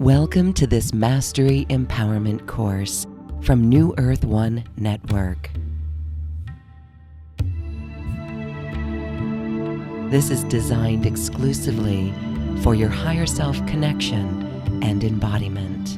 Welcome to this Mastery Empowerment course from New Earth One Network. This is designed exclusively for your higher self connection and embodiment.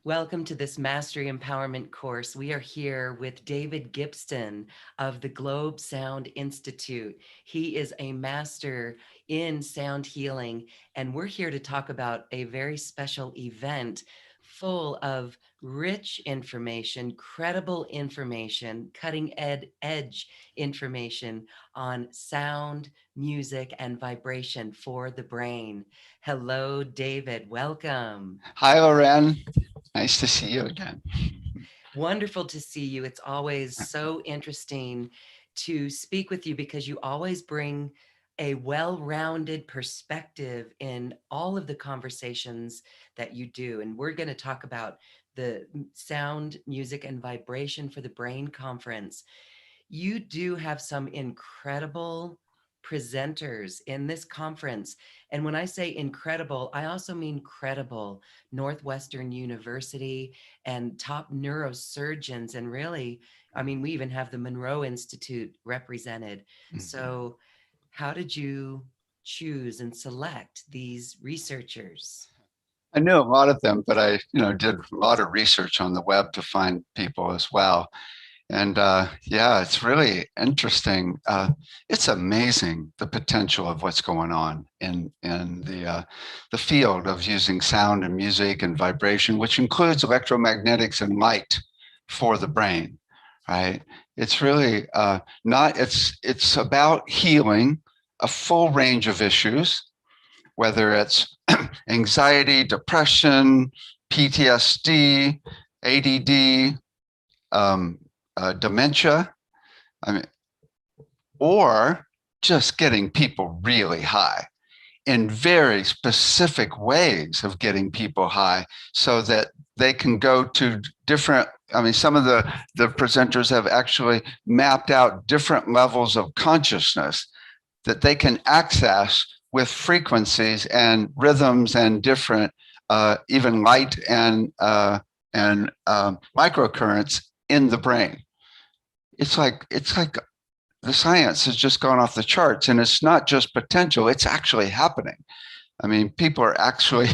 Welcome to this Mastery Empowerment course. We are here with David Gibson of the Globe Sound Institute. He is a master in sound healing, and we're here to talk about a very special event full of rich information, credible information, cutting edge information on sound, music, and vibration for the brain. Hello, David. Welcome. Hi, Loren. Nice to see you again. Wonderful to see you. It's always so interesting to speak with you because you always bring a well-rounded perspective in all of the conversations that you do. And we're going to talk about the sound, music, and vibration for the brain conference. You do have some incredible presenters in this conference. And when I say incredible, I also mean credible. Northwestern University and top neurosurgeons. And really, I mean, we even have the Monroe Institute represented. Mm-hmm. So how did you choose and select these researchers? I knew a lot of them, but I did a lot of research on the web to find people as well. And yeah, it's really interesting. It's amazing the potential of what's going on in the field of using sound and music and vibration, which includes electromagnetics and light for the brain. Right? It's really it's about healing a full range of issues, whether it's anxiety, depression, PTSD, ADD. Dementia, or just getting people really high in very specific ways of getting people high so that they can go to different, some of the presenters have actually mapped out different levels of consciousness that they can access with frequencies and rhythms and different, even light and microcurrents in the brain. It's like the science has just gone off the charts, and it's not just potential, it's actually happening. People are actually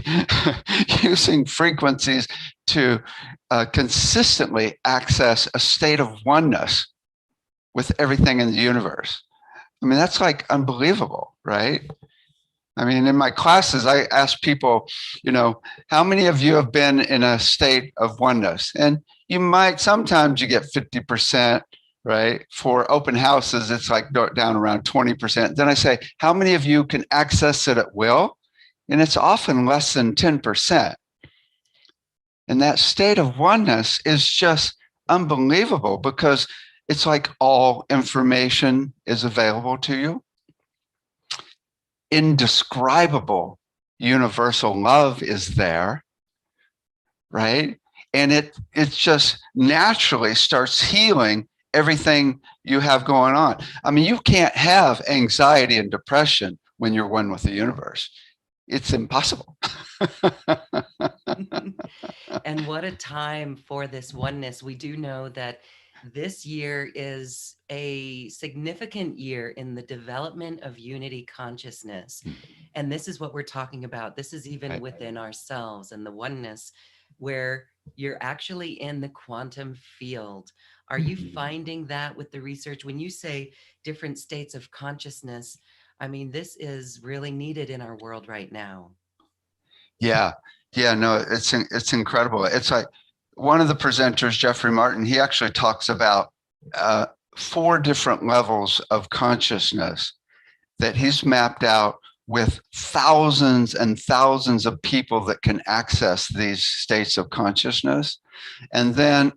using frequencies to consistently access a state of oneness with everything in the universe. That's like unbelievable, right? In my classes, I ask people, how many of you have been in a state of oneness? And sometimes you get 50%, right? For open houses, it's like down around 20%. Then I say, how many of you can access it at will? And it's often less than 10%. And that state of oneness is just unbelievable because it's like all information is available to you. Indescribable universal love is there, right? And it just naturally starts healing everything you have going on. I mean, you can't have anxiety and depression when you're one with the universe. It's impossible. And what a time for this oneness. We do know that this year is a significant year in the development of unity consciousness. And this is what we're talking about. This is even Right. within ourselves and the oneness, where you're actually in the quantum field. Are you finding that with the research? When you say different states of consciousness, I mean, this is really needed in our world right now. Yeah, yeah, no, it's incredible. It's like one of the presenters, Jeffrey Martin, he actually talks about uh, four different levels of consciousness that he's mapped out with thousands and thousands of people that can access these states of consciousness. And then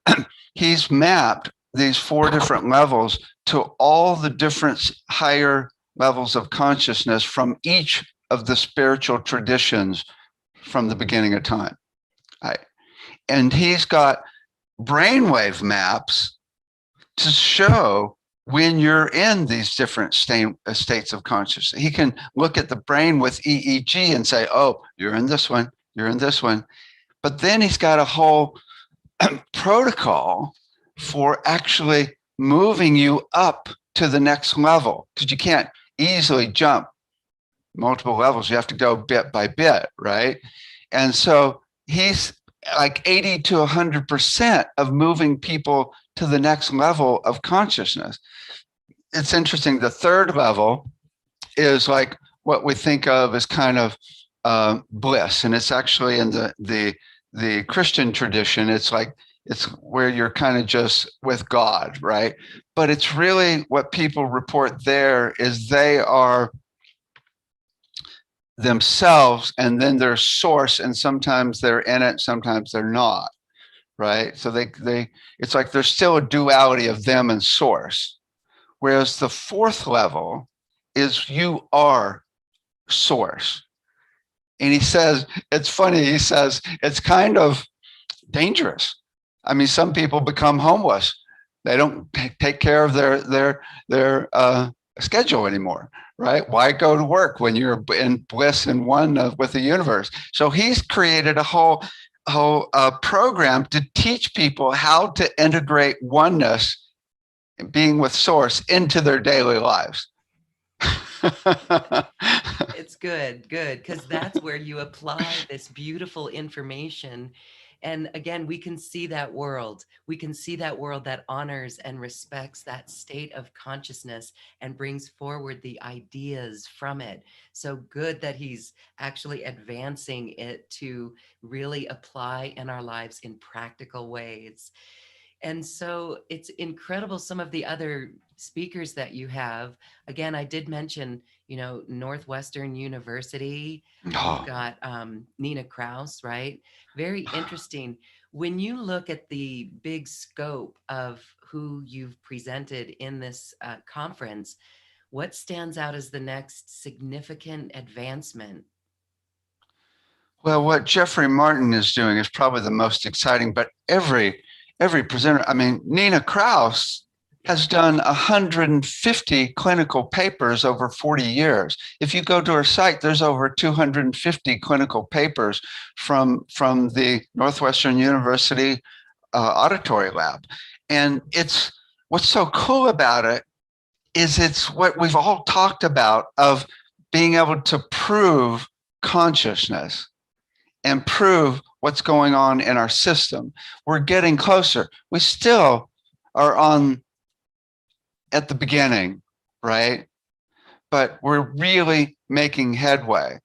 he's mapped these four different levels to all the different higher levels of consciousness from each of the spiritual traditions from the beginning of time. And he's got brainwave maps to show when you're in these different states of consciousness. He can look at the brain with EEG and say, oh, you're in this one, you're in this one. But then he's got a whole protocol for actually moving you up to the next level, because you can't easily jump multiple levels. You have to go bit by bit, right? And so he's like 80 to 100% of moving people to the next level of consciousness. It's interesting. The third level is like what we think of as kind of bliss, and it's actually in the Christian tradition. It's like it's where you're kind of just with God, right? But it's really what people report there is they are themselves and then their source, and sometimes they're in it, sometimes they're not, right? So they it's like there's still a duality of them and source. Whereas the fourth level is you are source. And he says, it's funny, he says it's kind of dangerous. I mean, some people become homeless. They don't take care of their schedule anymore, right? Why go to work when you're in bliss and one with the universe? So he's created a whole program to teach people how to integrate oneness, being with source, into their daily lives. It's good, because that's where you apply this beautiful information. And again, we can see that world. We can see that world that honors and respects that state of consciousness and brings forward the ideas from it. So good that he's actually advancing it to really apply in our lives in practical ways. And so it's incredible some of the other speakers that you have. Again, I did mention, Northwestern University. You've Oh, got Nina Kraus, right? Very interesting. When you look at the big scope of who you've presented in this conference, what stands out as the next significant advancement? well, what Jeffrey Martin is doing is probably the most exciting, but every presenter, I mean, Nina Kraus has done 150 clinical papers over 40 years. If you go to her site, there's over 250 clinical papers from the Northwestern University auditory lab. And it's what's so cool about it is it's what we've all talked about of being able to prove consciousness and prove what's going on in our system. We're getting closer. We still are on at the beginning, right? But we're really making headway.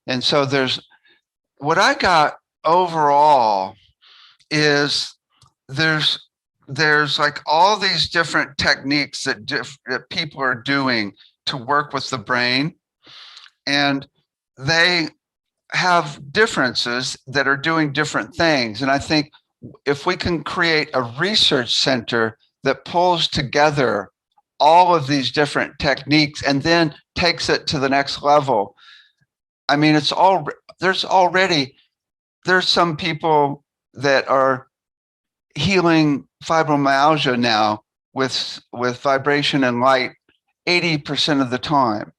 And so there's what I got overall is there's there's like all these different techniques that people are doing to work with the brain, and they have differences that are doing different things. And I think if we can create a research center that pulls together all of these different techniques and then takes it to the next level. I mean, there's some people that are healing fibromyalgia now with vibration and light 80% of the time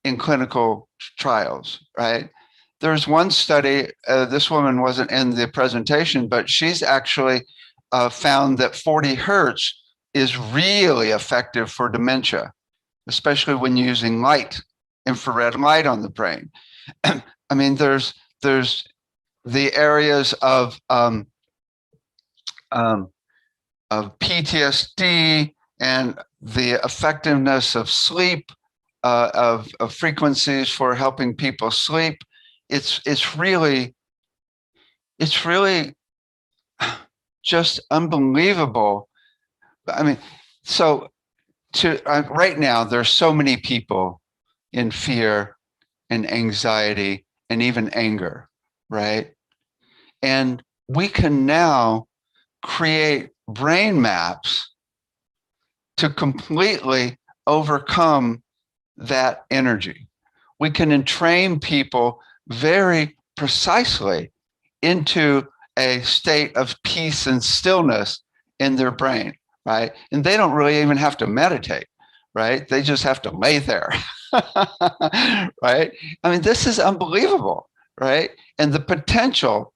in clinical trials, right? There's one study, this woman wasn't in the presentation, but she's actually found that 40 hertz is really effective for dementia, especially when using light, infrared light on the brain. I mean, there's the areas of PTSD and the effectiveness of sleep, of frequencies for helping people sleep. It's really just unbelievable. I mean, so right now there's so many people in fear and anxiety and even anger, right? And we can now create brain maps to completely overcome that energy. We can entrain people very precisely into a state of peace and stillness in their brain, right? And they don't really even have to meditate, right? They just have to lay there, right? I mean, this is unbelievable, right? And the potential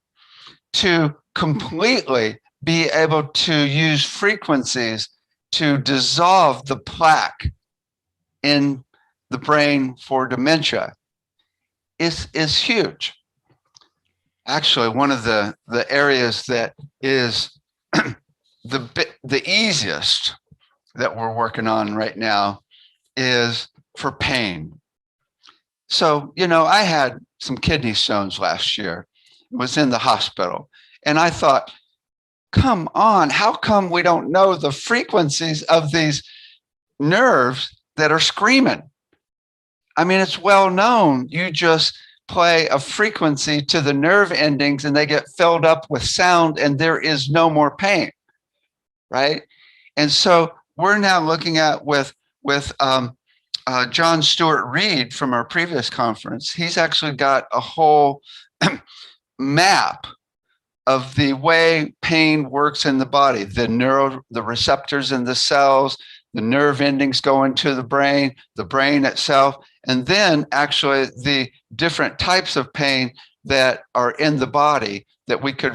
to completely be able to use frequencies to dissolve the plaque in the brain for dementia is huge. Actually, one of the areas that is the easiest that we're working on right now is for pain. So, I had some kidney stones last year, was in the hospital, and I thought, come on, how come we don't know the frequencies of these nerves that are screaming? I mean, it's well known. You just play a frequency to the nerve endings and they get filled up with sound and there is no more pain, right? And so we're now looking at with John Stewart Reed from our previous conference. He's actually got a whole map of the way pain works in the body, the receptors in the cells, the nerve endings go into the brain itself, and then actually the different types of pain that are in the body that we could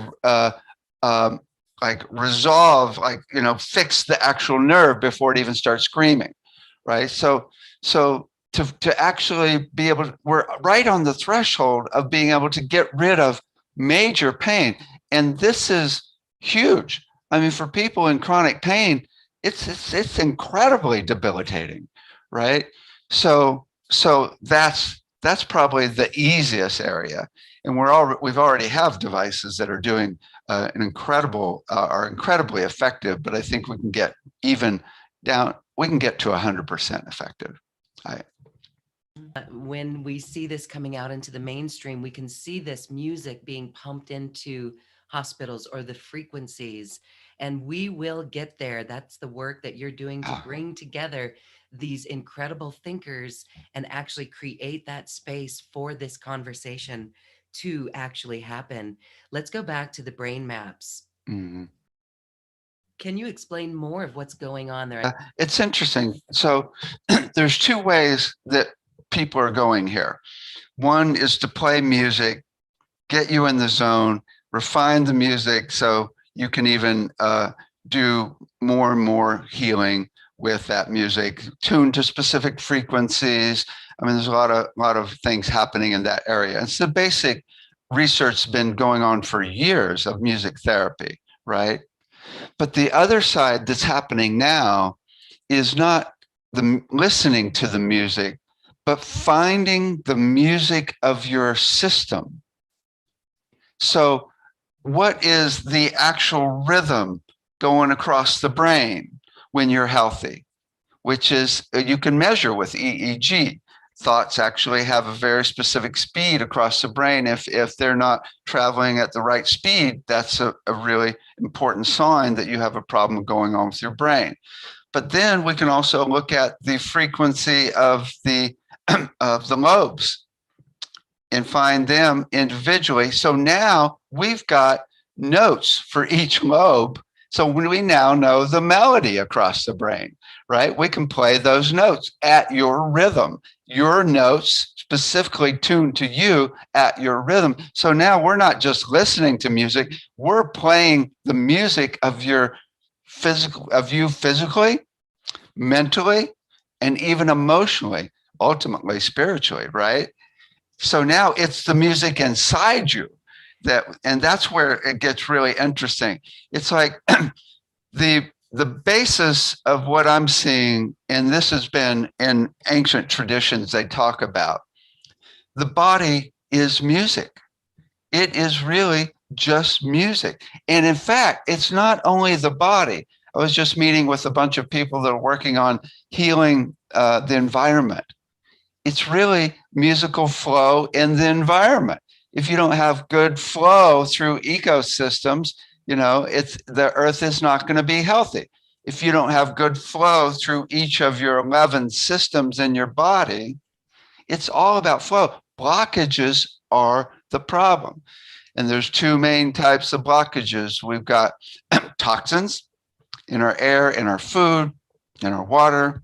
like resolve, fix the actual nerve before it even starts screaming, right? So to actually be able to, we're right on the threshold of being able to get rid of major pain. And this is huge. I mean, for people in chronic pain, it's incredibly debilitating, right? So that's probably the easiest area, and we've already have devices that are doing are incredibly effective. But I think we can get even down. We can get to 100% effective. When we see this coming out into the mainstream, we can see this music being pumped into hospitals or the frequencies, and we will get there. That's the work that you're doing to bring together these incredible thinkers and actually create that space for this conversation to actually happen. Let's go back to the brain maps. Mm-hmm. Can you explain more of what's going on there? It's interesting. So there's two ways that people are going here. One is to play music, get you in the zone, refine the music so you can even do more and more healing with that music, tuned to specific frequencies. I mean, there's a lot of things happening in that area. And so basic research has been going on for years of music therapy, right? But the other side that's happening now is not the listening to the music, but finding the music of your system. So what is the actual rhythm going across the brain when you're healthy, which is you can measure with EEG. thoughts actually have a very specific speed across the brain. If they're not traveling at the right speed, that's a really important sign that you have a problem going on with your brain. But then we can also look at the frequency of the of the lobes and find them individually. So now we've got notes for each lobe. So we now know the melody across the brain, right? We can play those notes at your rhythm, your notes specifically tuned to you at your rhythm. So now we're not just listening to music, we're playing the music of your you physically, mentally, and even emotionally, ultimately spiritually, right? So now it's the music inside you and that's where it gets really interesting. It's like the basis of what I'm seeing, and this has been in ancient traditions they talk about, the body is music. It is really just music. And in fact, it's not only the body. I was just meeting with a bunch of people that are working on healing the environment. It's really musical flow in the environment. If you don't have good flow through ecosystems, it's the earth is not going to be healthy. If you don't have good flow through each of your 11 systems in your body, it's all about flow. Blockages are the problem. And there's two main types of blockages. We've got toxins in our air, in our food, in our water,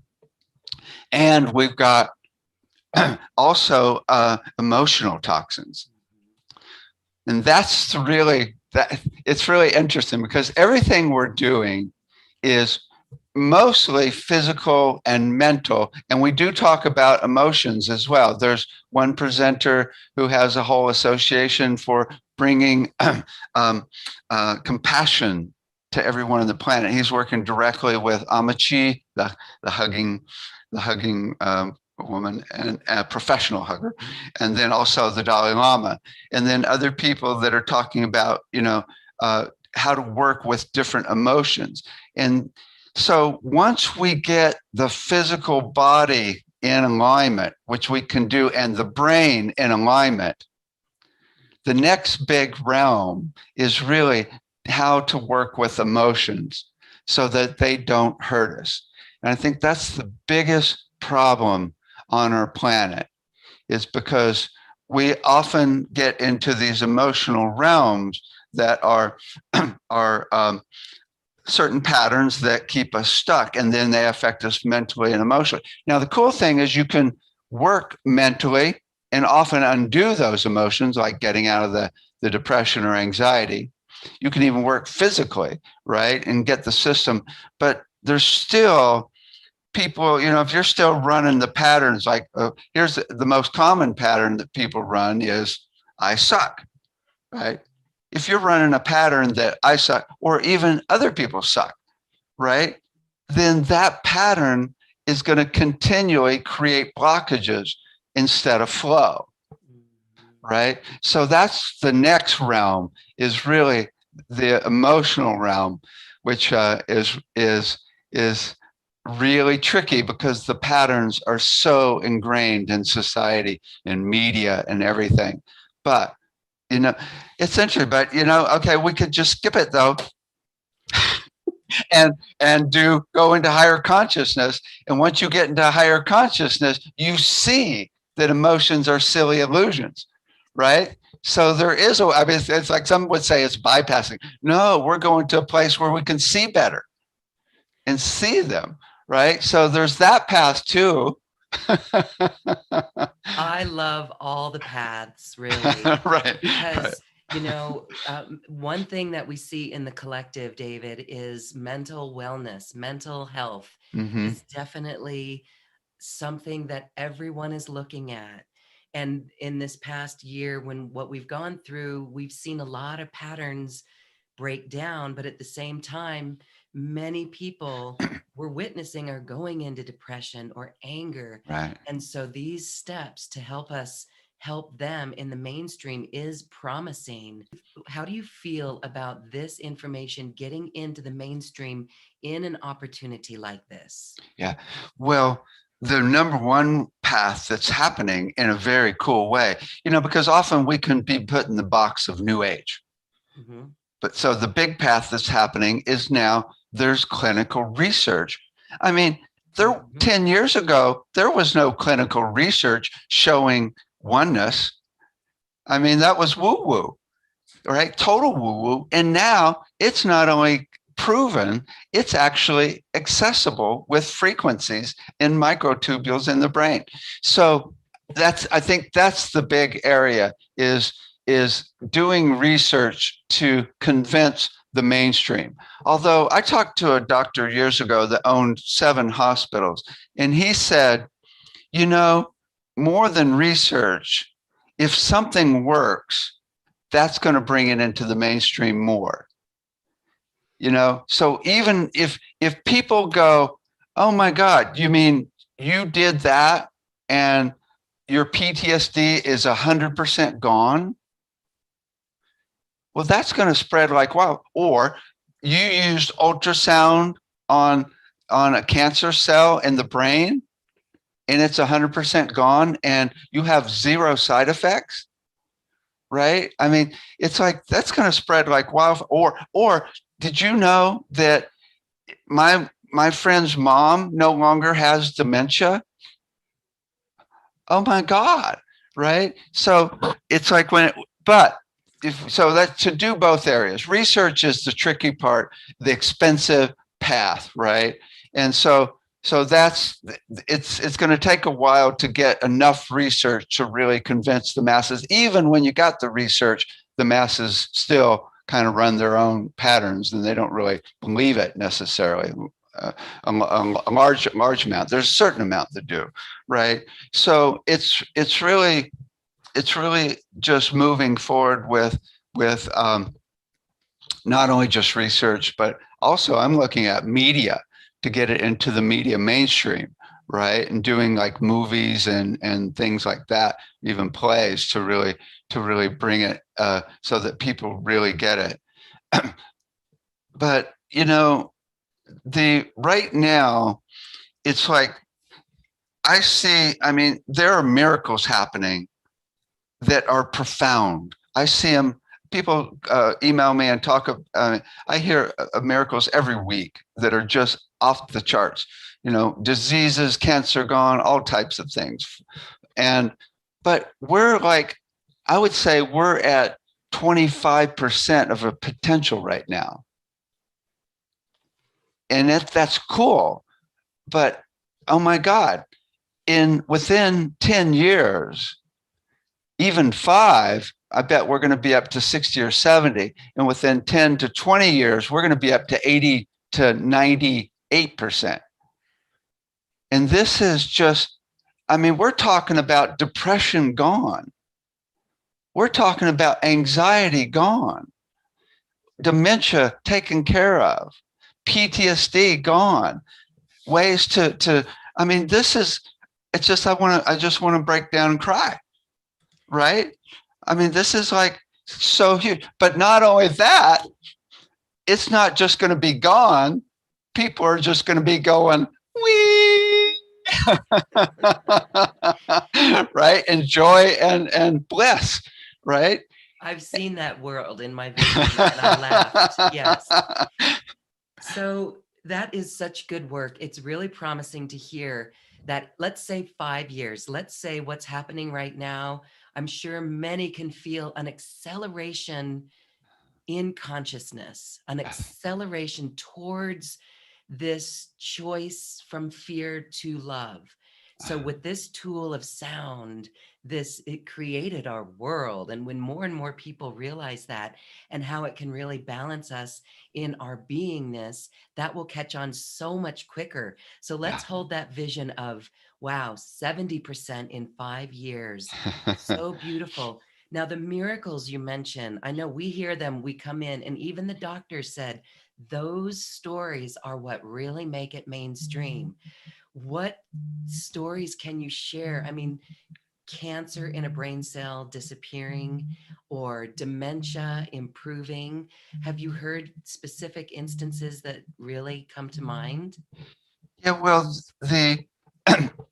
and we've got also emotional toxins. And that's really that. It's really interesting because everything we're doing is mostly physical and mental, and we do talk about emotions as well. There's one presenter who has a whole association for bringing compassion to everyone on the planet. He's working directly with Amachi, the hugging woman, and a professional hugger, and then also the Dalai Lama, and then other people that are talking about how to work with different emotions. And so once we get the physical body in alignment, which we can do, and the brain in alignment, the next big realm is really how to work with emotions so that they don't hurt us. And I think that's the biggest problem on our planet, is because we often get into these emotional realms that are certain patterns that keep us stuck, and then they affect us mentally and emotionally. Now, the cool thing is you can work mentally and often undo those emotions, like getting out of the depression or anxiety. You can even work physically, right, and get the system. But there's still people, if you're still running the patterns, like here's the most common pattern that people run is I suck, right? If you're running a pattern that I suck, or even other people suck, right, then that pattern is going to continually create blockages instead of flow, right? So that's the next realm, is really the emotional realm, which is really tricky because the patterns are so ingrained in society and media and everything. But it's interesting, but okay, we could just skip it though, and go into higher consciousness. And once you get into higher consciousness, you see that emotions are silly illusions, right? So there is it's like some would say it's bypassing. No, we're going to a place where we can see better and see them, right? So there's that path too. I love all the paths, really, Right. because one thing that we see in the collective, David, is mental wellness. Mental health Mm-hmm. is definitely something that everyone is looking at. And in this past year, when what we've gone through, we've seen a lot of patterns break down, but at the same time, many people we're witnessing are going into depression or anger. Right. And so these steps to help us help them in the mainstream is promising. How do you feel about this information getting into the mainstream in an opportunity like this? Yeah. Well, the number one path that's happening in a very cool way, because often we can be put in the box of new age. Mhm. But so the big path that's happening is now there's clinical research. I mean, there Mhm. 10 years ago, there was no clinical research showing oneness. I mean, that was woo woo, right? Total woo woo. And now it's not only proven, it's actually accessible with frequencies in microtubules in the brain. So I think that's the big area is doing research to convince the mainstream. Although I talked to a doctor years ago that owned 7 hospitals, and he said, more than research, if something works, that's going to bring it into the mainstream more. So even if people go, oh my God, you mean you did that and your PTSD is 100% gone? Well, that's going to spread like wow. Or you used ultrasound on on a cancer cell in the brain and it's 100% gone and you have zero side effects, right? I mean, it's like that's going to spread like wildfire. Or did you know that my friend's mom no longer has dementia? Oh my God, right? So it's like but so that to do both areas, research is the tricky part, the expensive path, right? And so that's it's going to take a while to get enough research to really convince the masses. Even when you got the research, the masses still kind of run their own patterns and they don't really believe it necessarily. A large amount. There's a certain amount that do, right? So it's really just moving forward with not only just research, but also I'm looking at media to get it into the media mainstream, right? And doing like movies and things like that, even plays to really bring it so that people really get it. But the right now it's like I mean, there are miracles happening that are profound. I see them. People email me and talk. I hear miracles every week that are just off the charts. Diseases, cancer gone, all types of things. But we're like, I would say we're at 25% of a potential right now, and that's cool. But oh my God, within 10 years, even 5, I bet we're going to be up to 60 or 70. And within 10 to 20 years, we're going to be up to 80 to 98%. And this is just, I mean, we're talking about depression gone. We're talking about anxiety gone, dementia taken care of, PTSD gone, ways I mean, it's just, I just want to break down and cry, right? I mean, this is like so huge. But not only that, it's not just going to be gone. People are just going to be going, wee, right? And joy and bliss, right? I've seen that world in my vision and I laughed. Yes. So that is such good work. It's really promising to hear that, let's say 5 years, let's say what's happening right now. I'm sure many can feel an acceleration in consciousness, an acceleration towards this choice from fear to love. So with this tool of sound, it created our world. And when more and more people realize that and how it can really balance us in our beingness, that will catch on so much quicker. So let's hold that vision of, wow, 70% in 5 years. So beautiful. Now, the miracles you mentioned, I know we hear them, we come in, and even the doctor said those stories are what really make it mainstream. What stories can you share? I mean, cancer in a brain cell disappearing or dementia improving. Have you heard specific instances that really come to mind? Yeah, well, the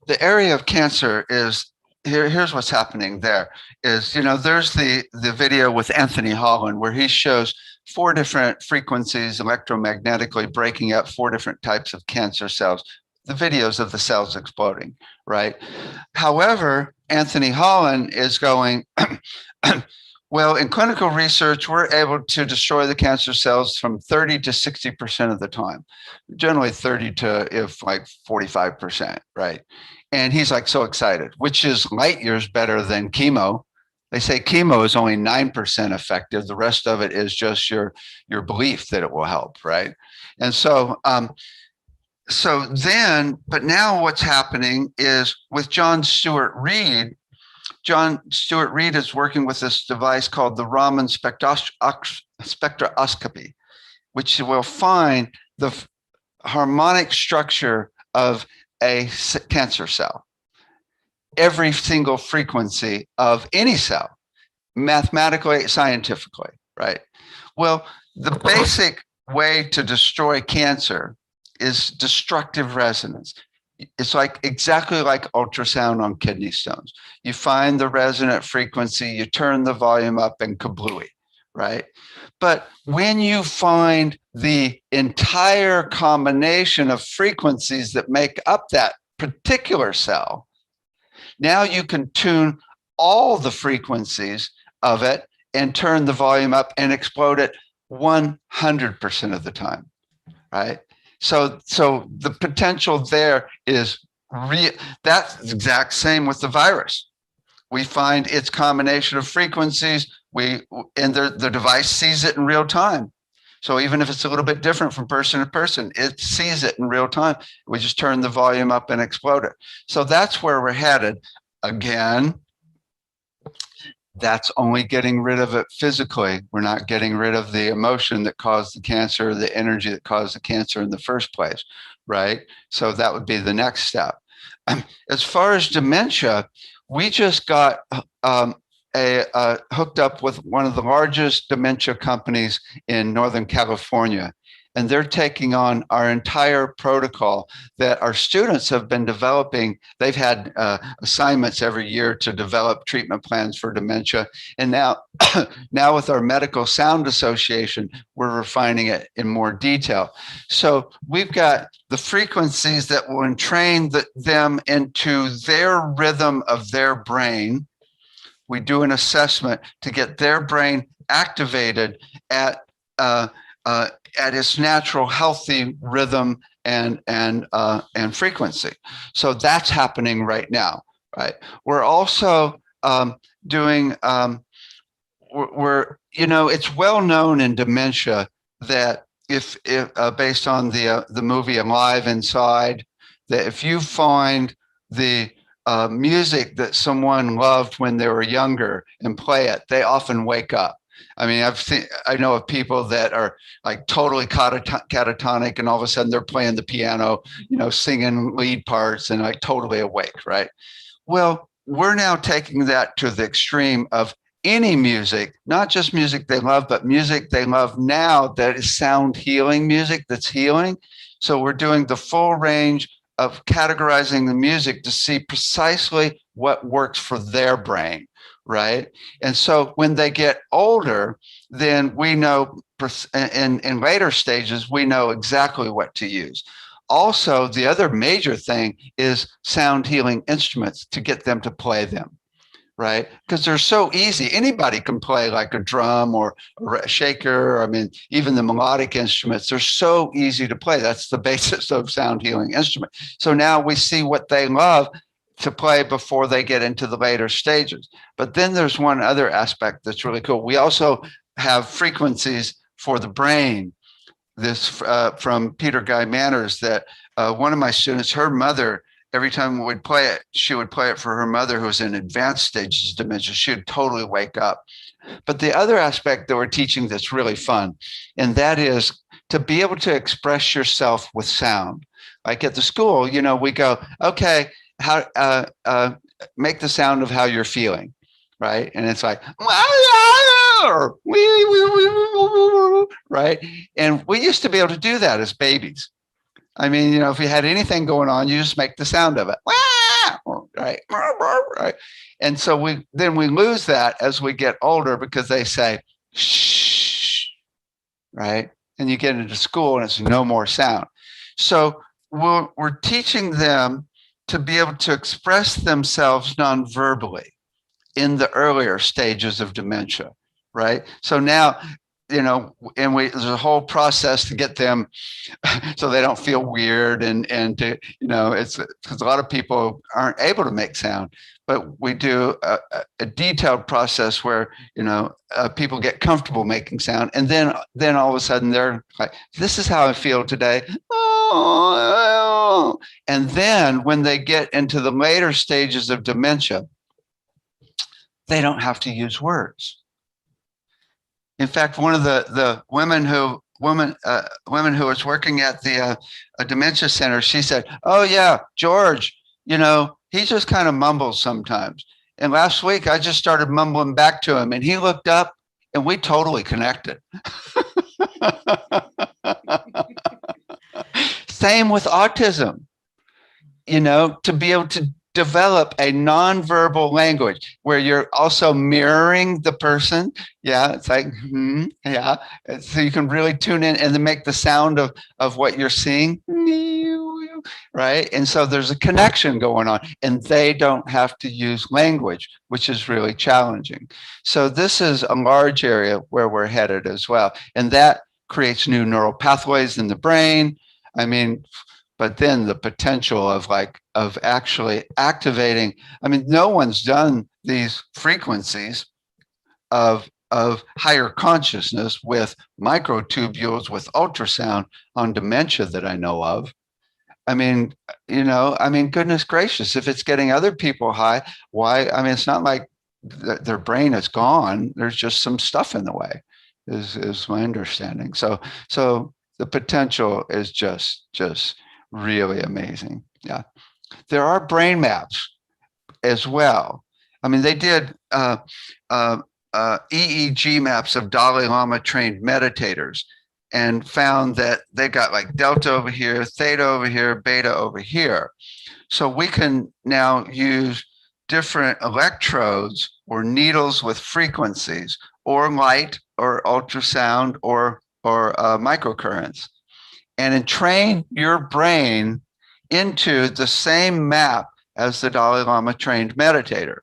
the area of cancer is here's what's happening there is, there's the video with Anthony Holland where he shows four different frequencies electromagnetically breaking up four different types of cancer cells, the videos of the cells exploding, right? However, Anthony Holland is going, well, in clinical research, we're able to destroy the cancer cells from 30 to 60% of the time, generally 30 to if like 45%, right? And he's like so excited, which is light years better than chemo. They say chemo is only 9% effective. The rest of it is just your belief that it will help, right? And but now what's happening is with John Stewart Reed. John Stewart Reed is working with this device called the Raman spectroscopy, which will find the harmonic structure of a cancer cell, every single frequency of any cell, mathematically, scientifically, right? Well, the basic way to destroy cancer is destructive resonance. It's like exactly like ultrasound on kidney stones. You find the resonant frequency, you turn the volume up, and kablooey, right? But when you find the entire combination of frequencies that make up that particular cell, now you can tune all the frequencies of it and turn the volume up and explode it 100% of the time, right? So the potential there is real. That's the exact same with the virus. We find its combination of frequencies. And the device sees it in real time. So even if it's a little bit different from person to person, it sees it in real time. We just turn the volume up and explode it. So that's where we're headed. Again, that's only getting rid of it physically. We're not getting rid of the emotion that caused the cancer, the energy that caused the cancer in the first place, right? So that would be the next step. As far as dementia, we just got hooked up with one of the largest dementia companies in Northern California. And they're taking on our entire protocol that our students have been developing. They've had assignments every year to develop treatment plans for dementia. And now, with our Medical Sound Association, we're refining it in more detail. So we've got the frequencies that will entrain them into their rhythm of their brain. We do an assessment to get their brain activated at its natural, healthy rhythm and frequency. So that's happening right now, right? We're also doing. It's well known in dementia that if based on the movie Alive Inside, that if you find the music that someone loved when they were younger and play it, they often wake up. I mean, I know of people that are like totally catatonic, and all of a sudden they're playing the piano, singing lead parts and like totally awake, right? Well, we're now taking that to the extreme of any music, not just music they love, but music they love now that is sound healing music that's healing. So we're doing the full range of categorizing the music to see precisely what works for their brain, right? And so when they get older, then we know in later stages, we know exactly what to use. Also, the other major thing is sound healing instruments to get them to play them, right? Because they're so easy. Anybody can play like a drum or a shaker. I mean, even the melodic instruments, they're so easy to play. That's the basis of sound healing instrument. So now we see what they love to play before they get into the later stages. But then there's one other aspect that's really cool. We also have frequencies for the brain. This from Peter Guy Manners, that one of my students, her mother, every time we'd play it, she would play it for her mother who was in advanced stages of dementia. She would totally wake up. But the other aspect that we're teaching that's really fun, and that is to be able to express yourself with sound. Like at the school, we go, okay, how make the sound of how you're feeling, right? And it's like, right? And we used to be able to do that as babies. I mean, if you had anything going on, you just make the sound of it. right? Right. And so we lose that as we get older because they say, shh, right? And you get into school and it's no more sound. So we're teaching them to be able to express themselves non-verbally in the earlier stages of dementia, right? So now, and there's a whole process to get them so they don't feel weird and to, it's because a lot of people aren't able to make sound, but we do a detailed process where, people get comfortable making sound. And then all of a sudden they're like, this is how I feel today. Oh. And then when they get into the later stages of dementia, they don't have to use words. In fact, one of the women who was working at the dementia center, she said, "Oh yeah, George, he just kind of mumbles sometimes. And last week I just started mumbling back to him, and he looked up, and we totally connected." Same with autism. To be able to develop a nonverbal language where you're also mirroring the person. Yeah, it's like, yeah. So you can really tune in and then make the sound of what you're seeing, right? And so there's a connection going on, and they don't have to use language, which is really challenging. So this is a large area where we're headed as well. And that creates new neural pathways in the brain. I mean, but then the potential of actually activating, no one's done these frequencies of higher consciousness with microtubules with ultrasound on dementia that I know of. Goodness gracious, if it's getting other people high, why? It's not like their brain is gone. There's just some stuff in the way, is my understanding. So the potential is just really amazing. Yeah. There are brain maps as well. They did EEG maps of Dalai Lama trained meditators and found that they got like delta over here, theta over here, beta over here. So we can now use different electrodes or needles with frequencies or light or ultrasound or microcurrents and entrain your brain into the same map as the Dalai Lama trained meditator,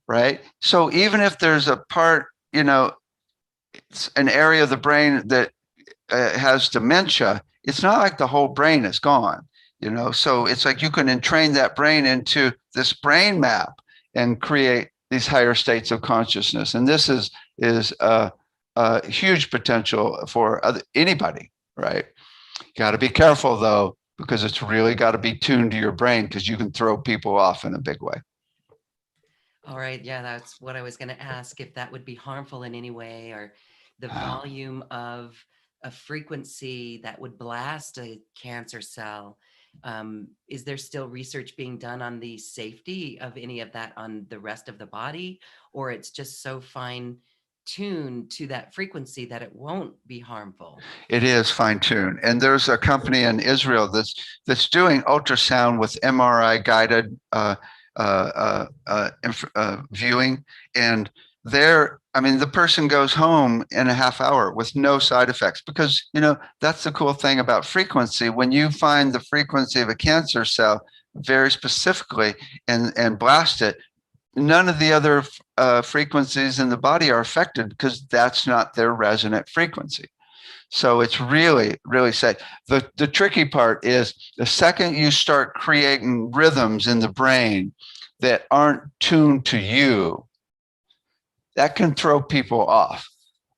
right? So even if there's a part, it's an area of the brain that has dementia, it's not like the whole brain is gone, So it's like you can entrain that brain into this brain map and create these higher states of consciousness. And this is a huge potential for anybody, right? Got to be careful though, because it's really got to be tuned to your brain because you can throw people off in a big way. All right. Yeah, that's what I was going to ask, if that would be harmful in any way, or the volume of a frequency that would blast a cancer cell. Is there still research being done on the safety of any of that on the rest of the body, or it's just so fine tuned to that frequency that it won't be harmful? It is fine tuned. And there's a company in Israel that's doing ultrasound with MRI guided viewing. And the person goes home in a half hour with no side effects because, that's the cool thing about frequency. When you find the frequency of a cancer cell very specifically and blast it, none of the other frequencies in the body are affected because that's not their resonant frequency. So it's really, really safe. The tricky part is the second you start creating rhythms in the brain that aren't tuned to you, that can throw people off.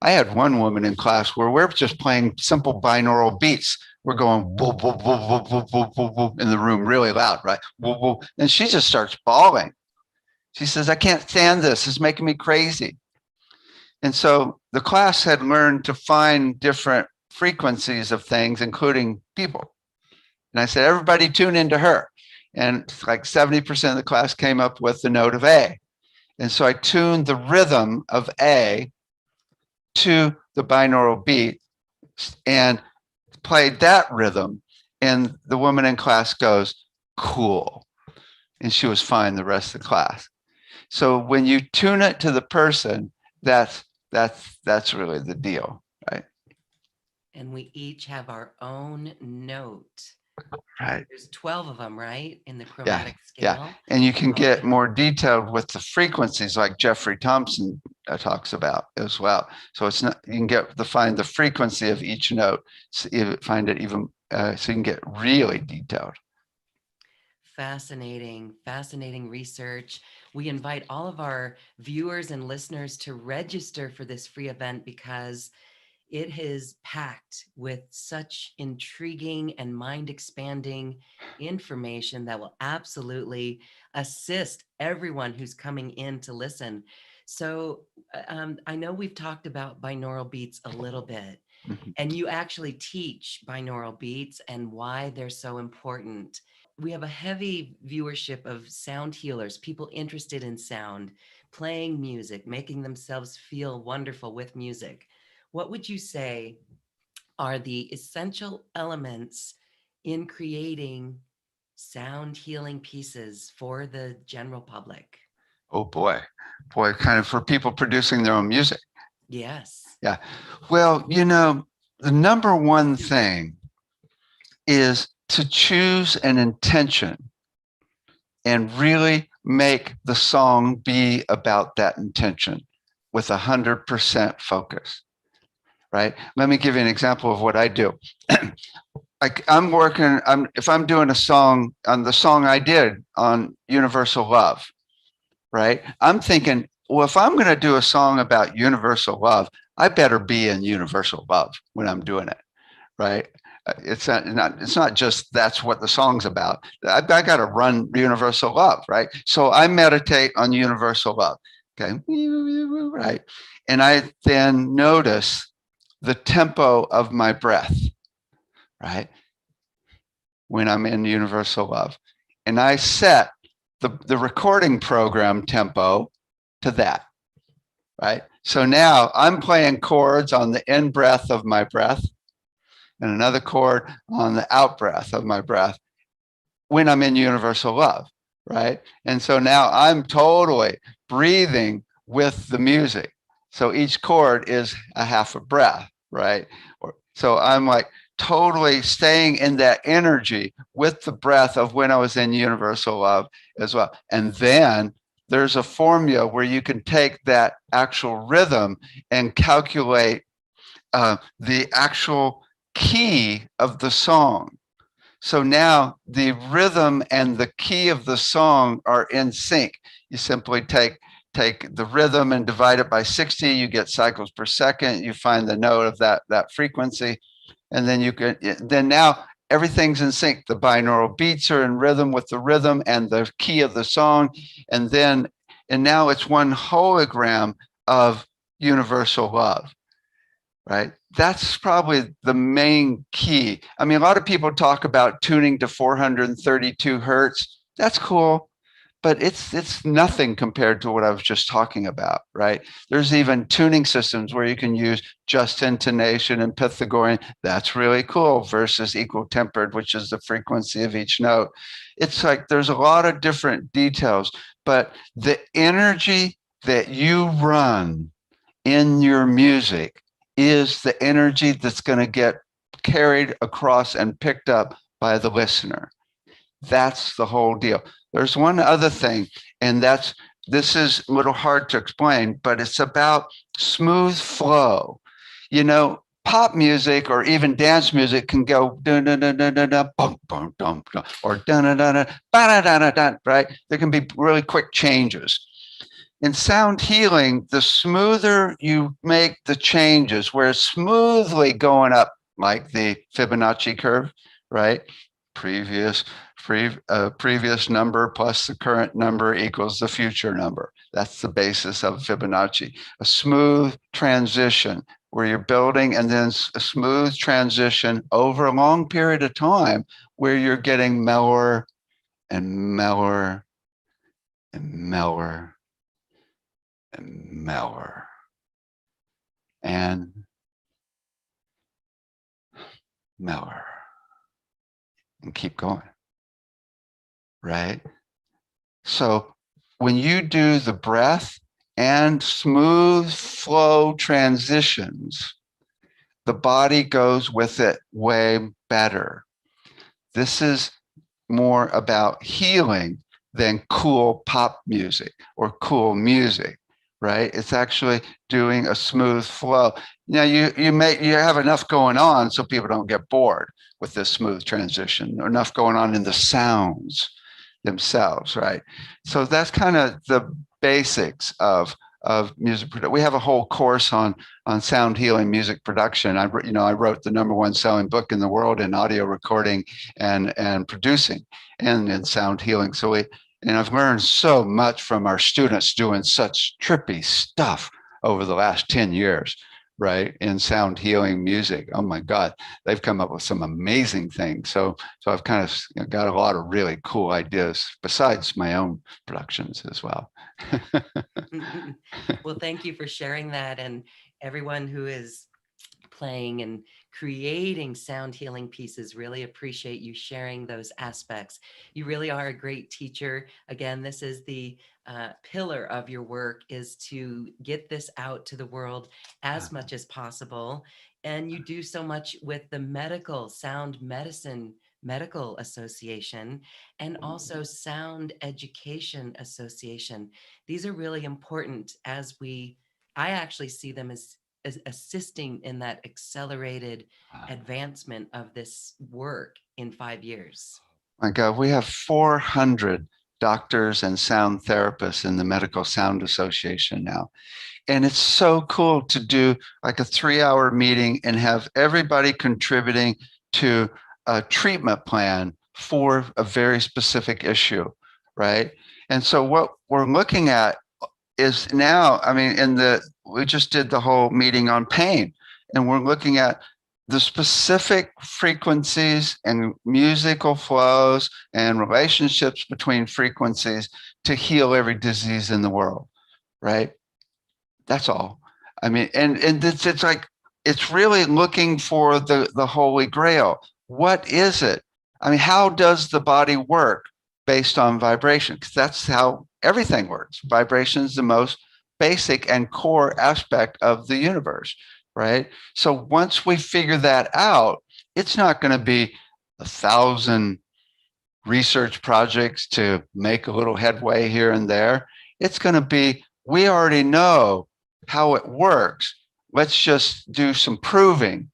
I had one woman in class where we're just playing simple binaural beats. We're going whoop, whoop, whoop, whoop, whoop, whoop, whoop, whoop, in the room really loud, right? Whoop, whoop. And she just starts bawling. She says, "I can't stand this. It's making me crazy." And so the class had learned to find different frequencies of things, including people. And I said, "Everybody tune into her." And like 70% of the class came up with the note of A. And so I tuned the rhythm of A to the binaural beat and played that rhythm. And the woman in class goes, "Cool. and she was fine the rest of the class. So when you tune it to the person, that's really the deal, right? And we each have our own note. Right. There's 12 of them, right? In the Yeah. chromatic Yeah. scale. And you can Oh, get more detailed with the frequencies like Jeffrey Thompson talks about as well. So it's not, you can get to find the frequency of each note, so find it even, so you can get really detailed. fascinating, fascinating research. We invite all of our viewers and listeners to register for this free event because it is packed with such intriguing and mind expanding information that will absolutely assist everyone who's coming in to listen. So, I know we've talked about binaural beats a little bit, Mhm. and you actually teach binaural beats and why they're so important. We have a heavy viewership of sound healers, people interested in sound, playing music, making themselves feel wonderful with music. What would you say are the essential elements in creating sound healing pieces for the general public? Oh boy, kind of for people producing their own music. Yes. Yeah. Well, the number one thing is to choose an intention and really make the song be about that intention with 100% focus, right? Let me give you an example of what I do. I'm working, if I'm doing a song on the song I did on Universal Love, right? I'm thinking, well, if I'm going to do a song about universal love, I better be in universal love when I'm doing it, right? It's not just that's what the song's about. I got to run universal love, right? So I meditate on universal love, okay, right, and I then notice the tempo of my breath, right, when I'm in universal love, and I set the recording program tempo to that, right? So now I'm playing chords on the in breath of my breath and another chord on the out breath of my breath when I'm in universal love, right? And so now I'm totally breathing with the music. So each chord is a half a breath, right? So I'm like totally staying in that energy with the breath of when I was in universal love as well. And then there's a formula where you can take that actual rhythm and calculate the actual key of the song. So now the rhythm and the key of the song are in sync. You simply take the rhythm and divide it by 60, you get cycles per second, you find the note of that frequency, and then you can then now everything's in sync. The binaural beats are in rhythm with the rhythm and the key of the song, and now it's one hologram of universal love, right? That's probably the main key. I mean, a lot of people talk about tuning to 432 hertz. That's cool, but it's nothing compared to what I was just talking about, right? There's even tuning systems where you can use just intonation and Pythagorean. That's really cool versus equal tempered, which is the frequency of each note. It's like there's a lot of different details, but the energy that you run in your music is the energy that's going to get carried across and picked up by the listener. That's the whole deal. There's one other thing, and this is a little hard to explain, but it's about smooth flow. Pop music or even dance music can go dun dun dun dun dun dun bum bum dum dum or dun dun dun dun ba dun dun dun, right? There can be really quick changes. In sound healing, the smoother you make the changes, where it's smoothly going up, like the Fibonacci curve, right? Previous previous number plus the current number equals the future number. That's the basis of Fibonacci. A smooth transition where you're building, and then a smooth transition over a long period of time where you're getting mellower and mellower and mellower and mellower and mellower and keep going, right? So when you do the breath and smooth flow transitions, the body goes with it way better. This is more about healing than cool pop music or cool music, right? It's actually doing a smooth flow. Now you have enough going on so people don't get bored with this smooth transition, or enough going on in the sounds themselves, right? So that's kind of the basics of music production. We have a whole course on sound healing music production. I wrote the #1 selling book in the world in audio recording and producing and in sound healing. And I've learned so much from our students doing such trippy stuff over the last 10 years, right? In sound healing music. Oh my God, they've come up with some amazing things. So I've kind of got a lot of really cool ideas besides my own productions as well. Well, thank you for sharing that. And everyone who is playing and creating sound healing pieces, really appreciate you sharing those aspects. You really are a great teacher. Again, this is the pillar of your work, is to get this out to the world as much as possible. And you do so much with the medical sound medicine medical association and also sound education association. These are really important as I actually see them as assisting in that accelerated advancement of this work in 5 years. My God, we have 400 doctors and sound therapists in the Medical Sound Association now. And it's so cool to do like a 3-hour meeting and have everybody contributing to a treatment plan for a very specific issue, right? And so what we're looking at is now, I mean, we just did the whole meeting on pain, and we're looking at the specific frequencies and musical flows and relationships between frequencies to heal every disease in the world, right? That's all. I mean, and it's like it's really looking for the holy grail. What is it? I mean, how does the body work based on vibration? Because that's how everything works. Vibration is the most basic and core aspect of the universe, right? So once we figure that out, it's not going to be 1,000 research projects to make a little headway here and there. It's going to be, we already know how it works. Let's just do some proving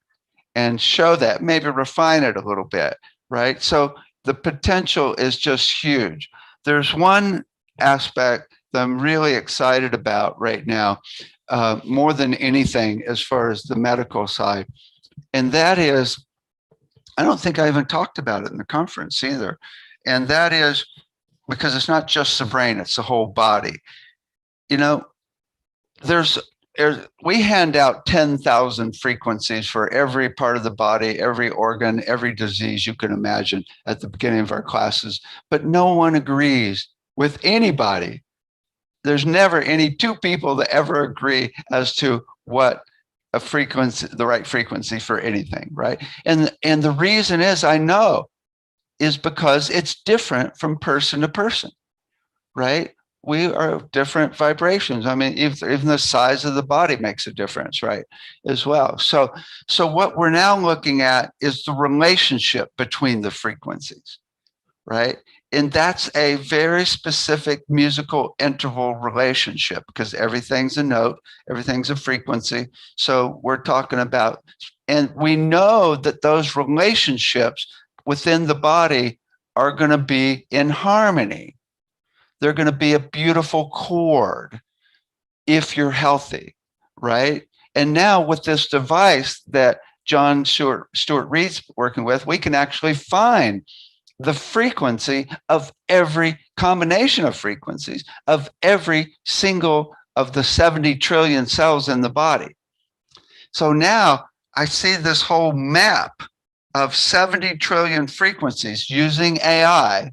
and show that, maybe refine it a little bit, right? So the potential is just huge. There's one aspect that I'm really excited about right now, more than anything, as far as the medical side. And that is, I don't think I even talked about it in the conference either. And that is because it's not just the brain, it's the whole body. You know, there's we hand out 10,000 frequencies for every part of the body, every organ, every disease you can imagine at the beginning of our classes, but no one agrees with anybody. There's never any two people that ever agree as to what a frequency, the right frequency for anything, right? And the reason is because it's different from person to person, right? We are different vibrations. I mean, even the size of the body makes a difference, right? As well. So what we're now looking at is the relationship between the frequencies, right? And that's a very specific musical interval relationship, because everything's a note, everything's a frequency. So we're talking about, and we know that those relationships within the body are going to be in harmony. They're going to be a beautiful chord if you're healthy, right? And now with this device that John Stuart Reed's working with, we can actually find the frequency of every combination of frequencies of every single of the 70 trillion cells in the body. So now I see this whole map of 70 trillion frequencies using AI.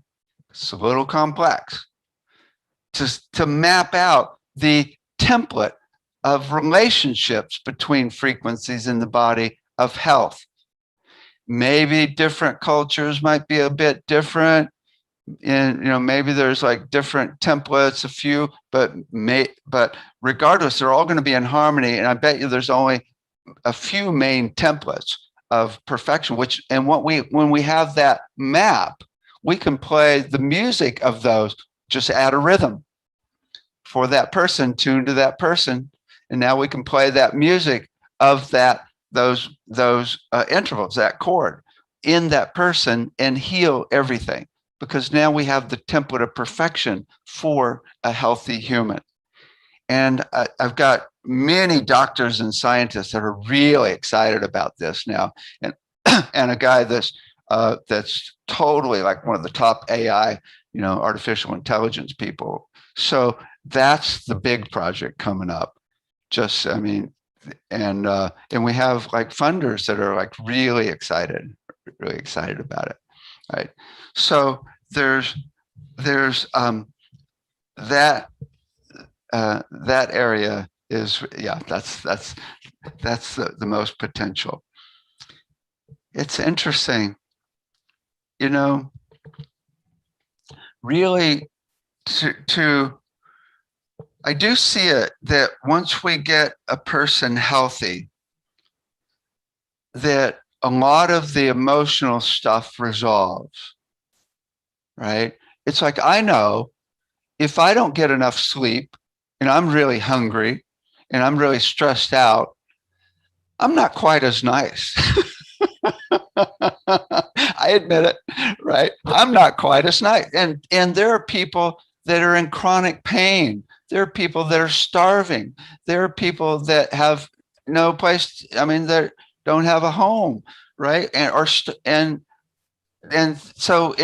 It's a little complex to map out the template of relationships between frequencies in the body of health. Maybe different cultures might be a bit different. And maybe there's like different templates, a few, but regardless, they're all going to be in harmony. And I bet you there's only a few main templates of perfection, when we have that map, we can play the music of those, just add a rhythm for that person, tuned to that person. And now we can play that music of those intervals, that chord in that person, and heal everything, because now we have the template of perfection for a healthy human. And I've got many doctors and scientists that are really excited about this now. And and a guy that's totally like one of the top AI, artificial intelligence people. So that's the big project coming up. Just, I mean, and we have like funders that are like really excited about it. Right. So there's that that area is, yeah, that's the most potential. It's interesting, you know, really to I do see it that once we get a person healthy, that a lot of the emotional stuff resolves, right? It's like, I know if I don't get enough sleep and I'm really hungry and I'm really stressed out, I'm not quite as nice. I admit it, right? I'm not quite as nice. And there are people that are in chronic pain. There are people that are starving. There are people that have no place. I mean, that don't have a home, right? And so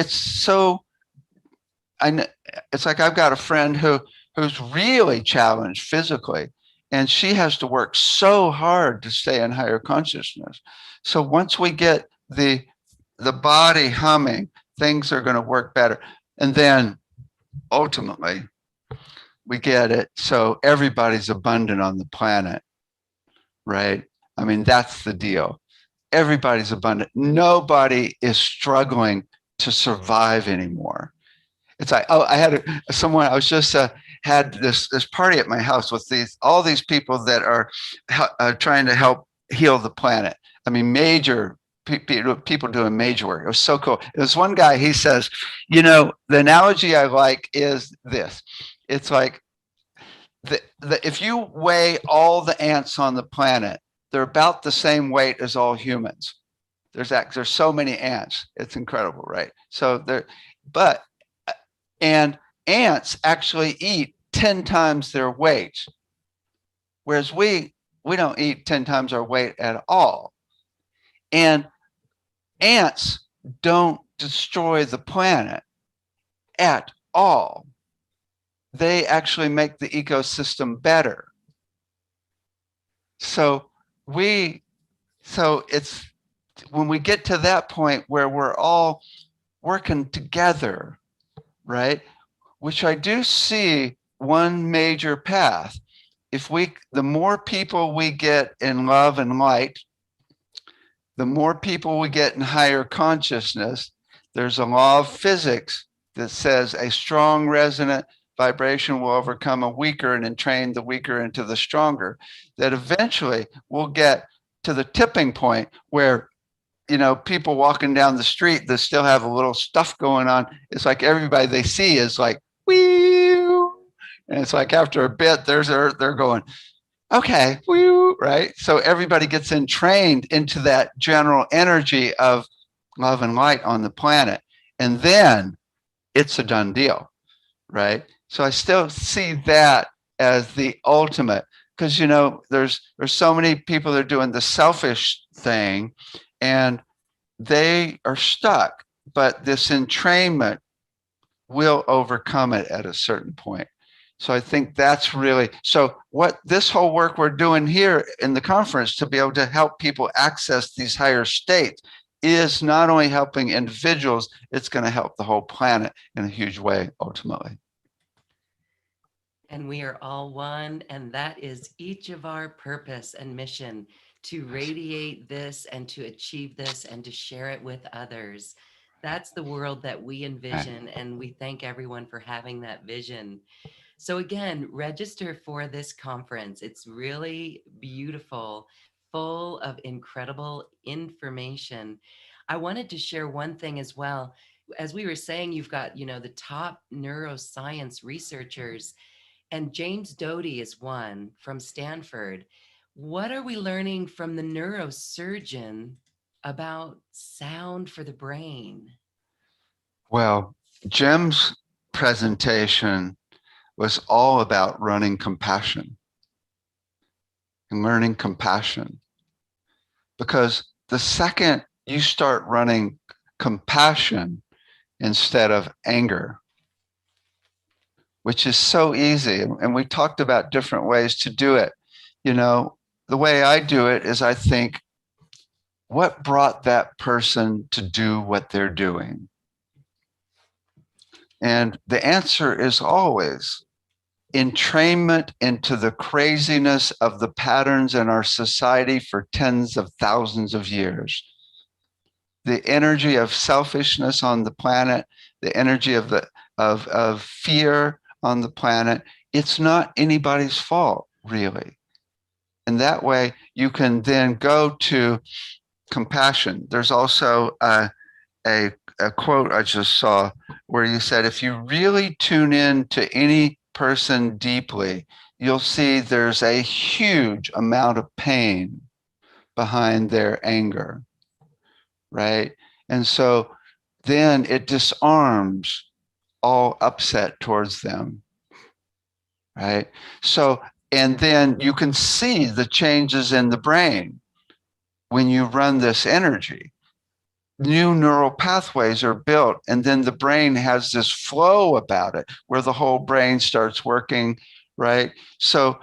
I it's like I've got a friend who's really challenged physically, and she has to work so hard to stay in higher consciousness. So once we get the body humming, things are going to work better. And then ultimately, we get it so everybody's abundant on the planet, right? I mean, that's the deal. Everybody's abundant. Nobody is struggling to survive anymore. It's like, oh, I had someone. I was just had this party at my house with all these people that are trying to help heal the planet. I mean, major people doing major work. It was so cool. There's one guy. He says, the analogy I like is this. It's like if you weigh all the ants on the planet, they're about the same weight as all humans. There's so many ants. It's incredible, right? So but and ants actually eat 10 times their weight, whereas we don't eat 10 times our weight at all. And ants don't destroy the planet at all. They actually make the ecosystem better. So it's when we get to that point where we're all working together, right? Which I do see one major path. The more people we get in love and light, the more people we get in higher consciousness. There's a law of physics that says a strong resonant vibration will overcome a weaker and entrain the weaker into the stronger. That eventually we'll get to the tipping point where people walking down the street that still have a little stuff going on. It's like everybody they see is like, wee, and it's like after a bit, they're going, okay, wee, right? So everybody gets entrained into that general energy of love and light on the planet, and then it's a done deal, right? So I still see that as the ultimate, because there's so many people that are doing the selfish thing, and they are stuck. But this entrainment will overcome it at a certain point. So I think that's really so. What this whole work we're doing here in the conference to be able to help people access these higher states is not only helping individuals, it's going to help the whole planet in a huge way ultimately. And we are all one, and that is each of our purpose and mission, to radiate this and to achieve this and to share it with others. That's the world that we Right. envision, and we thank everyone for having that vision. So, again, register for this conference. It's really beautiful, full of incredible information. I wanted to share one thing as well. As we were saying, you've got, the top neuroscience researchers, and James Doty is one from Stanford. What are we learning from the neurosurgeon about sound for the brain? Well, Jim's presentation was all about running compassion and learning compassion. Because the second you start running compassion instead of anger, which is so easy, and we talked about different ways to do it. You know, the way I do it is I think, what brought that person to do what they're doing? And the answer is always entrainment into the craziness of the patterns in our society for tens of thousands of years. The energy of selfishness on the planet, the energy of fear on the planet, it's not anybody's fault, really. And that way you can then go to compassion. There's also a, a quote I just saw where you said, if you really tune in to any person deeply, you'll see there's a huge amount of pain behind their anger, right? And so then it disarms all upset towards them, right? So, and then you can see the changes in the brain when you run this energy. New neural pathways are built, and then the brain has this flow about it where the whole brain starts working, right? So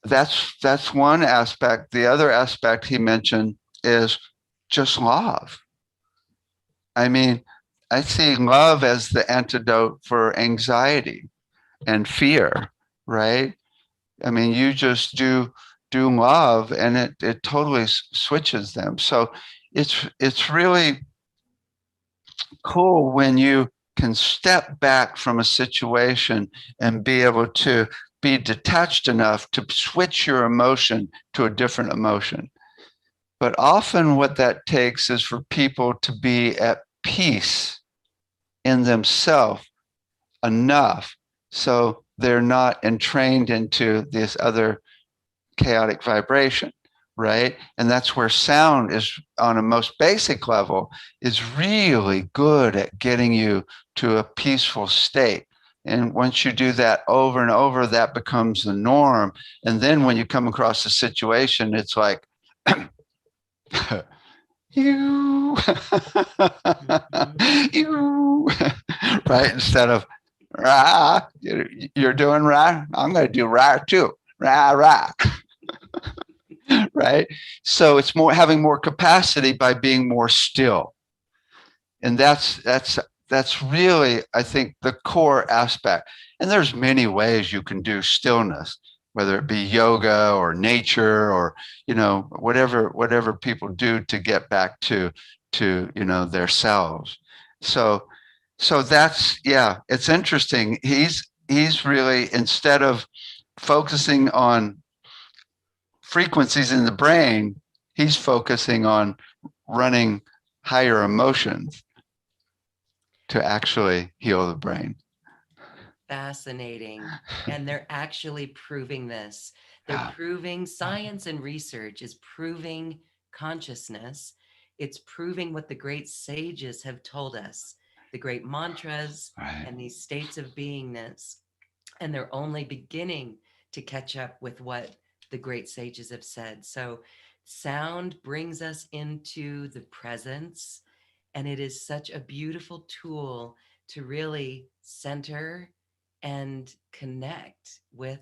that's one aspect. The other aspect he mentioned is just love. I mean, I see love as the antidote for anxiety and fear, right? I mean, you just do love, and it totally switches them. So it's really cool when you can step back from a situation and be able to be detached enough to switch your emotion to a different emotion. But often what that takes is for people to be at peace in themselves enough so they're not entrained into this other chaotic vibration, right? And that's where sound is, on a most basic level, is really good at getting you to a peaceful state. And once you do that over and over, that becomes the norm. And then when you come across a situation, it's like, you, Mhm. you, right? Instead of, rah, you're doing rah, I'm going to do rah too, rah, rah. Right? So it's more having more capacity by being more still. And that's really, I think, the core aspect. And there's many ways you can do stillness, whether it be yoga or nature or, whatever people do to get back to their selves. So that's, yeah, it's interesting. He's really, instead of focusing on frequencies in the brain, he's focusing on running higher emotions to actually heal the brain. Fascinating. And they're actually proving this. They're Yeah, proving, science and research is proving consciousness. It's proving what the great sages have told us, the great mantras right. and these states of beingness. And they're only beginning to catch up with what the great sages have said. So, sound brings us into the presence, and it is such a beautiful tool to really center and connect with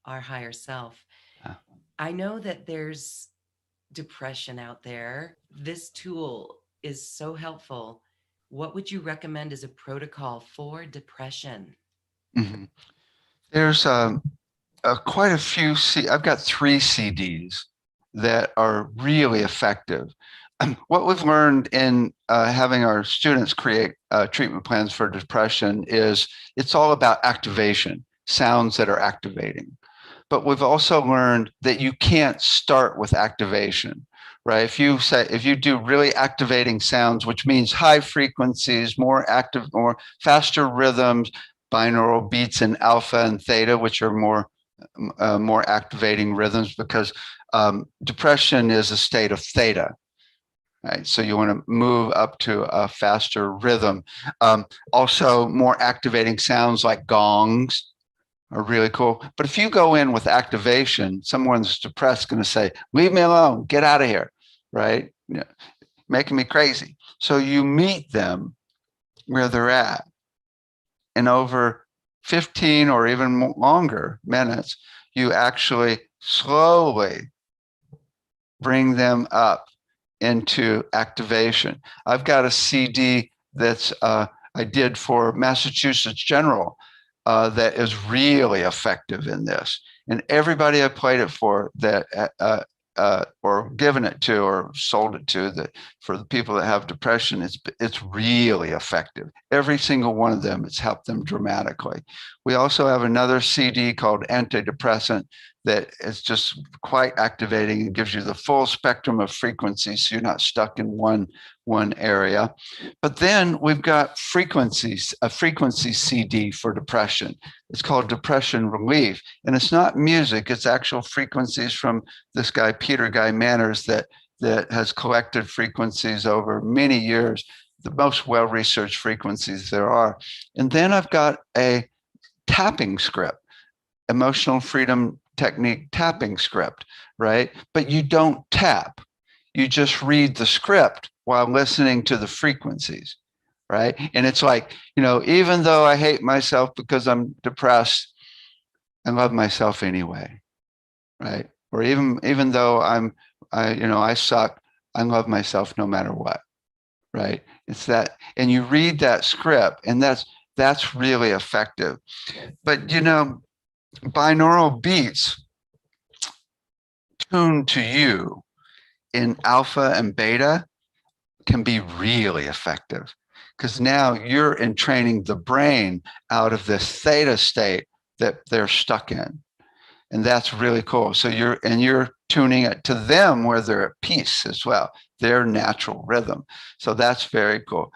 our higher self. Yeah. I know that there's depression out there. This tool is so helpful. What would you recommend as a protocol for depression? Mhm. There's quite a few. I've got 3 CDs that are really effective. what we've learned in having our students create treatment plans for depression is it's all about activation, sounds that are activating. But we've also learned that you can't start with activation, right? If you do really activating sounds, which means high frequencies, more active, more faster rhythms, binaural beats in alpha and theta, which are more activating rhythms, because depression is a state of theta. Right, so you want to move up to a faster rhythm. Also, more activating sounds like gongs are really cool. But if you go in with activation, someone's depressed going to say, "Leave me alone, get out of here," right? Making me crazy. So you meet them where they're at, and over 15 or even longer minutes, you actually slowly bring them up into activation. I've got a CD that's I did for Massachusetts General that is really effective in this. And everybody I played it for that or given it to or sold it to, that for the people that have depression, it's really effective. Every single one of them, it's helped them dramatically. We also have another CD called Antidepressant that is just quite activating and gives you the full spectrum of frequencies, so you're not stuck in one area. But then we've got frequencies, a frequency CD for depression. It's called Depression Relief. And it's not music, it's actual frequencies from this guy, Peter Guy Manners, that has collected frequencies over many years, the most well-researched frequencies there are. And then I've got a tapping script, emotional freedom technique tapping script, right? But you don't tap. You just read the script while listening to the frequencies, right? And it's like, even though I hate myself because I'm depressed, I love myself anyway, right? Or even though I suck, I love myself no matter what, right? It's that, and you read that script, and that's really effective. But binaural beats tuned to you in alpha and beta can be really effective, because now you're entraining the brain out of this theta state that they're stuck in. And that's really cool. So you're tuning it to them where they're at peace as well, their natural rhythm. So that's very cool.